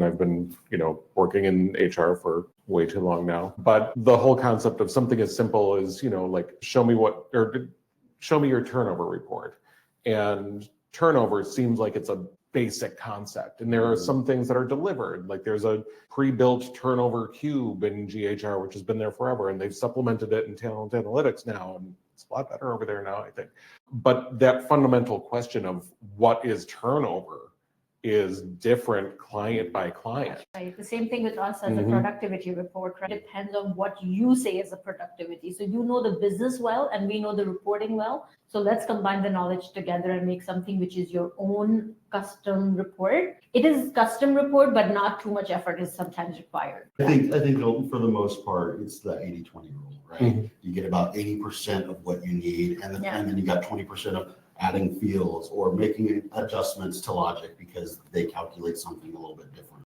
I've been, working in HR for way too long now. But the whole concept of something as simple as, like show me your turnover report. And turnover seems like it's a basic concept. And there are some things that are delivered. Like there's a pre-built turnover cube in GHR, which has been there forever. And they've supplemented it in talent analytics now. And it's a lot better over there now, I think. But that fundamental question of what is turnover is different client by client. Right. The same thing with us as a productivity report, right? It depends on what you say is a productivity. So you know the business well and we know the reporting well. So let's combine the knowledge together and make something which is your own custom report. It is custom report, but not too much effort is sometimes required. I think for the most part, it's the 80-20 rule, right? You get about 80% of what you need, and then you got 20% of adding fields or making adjustments to logic because they calculate something a little bit different.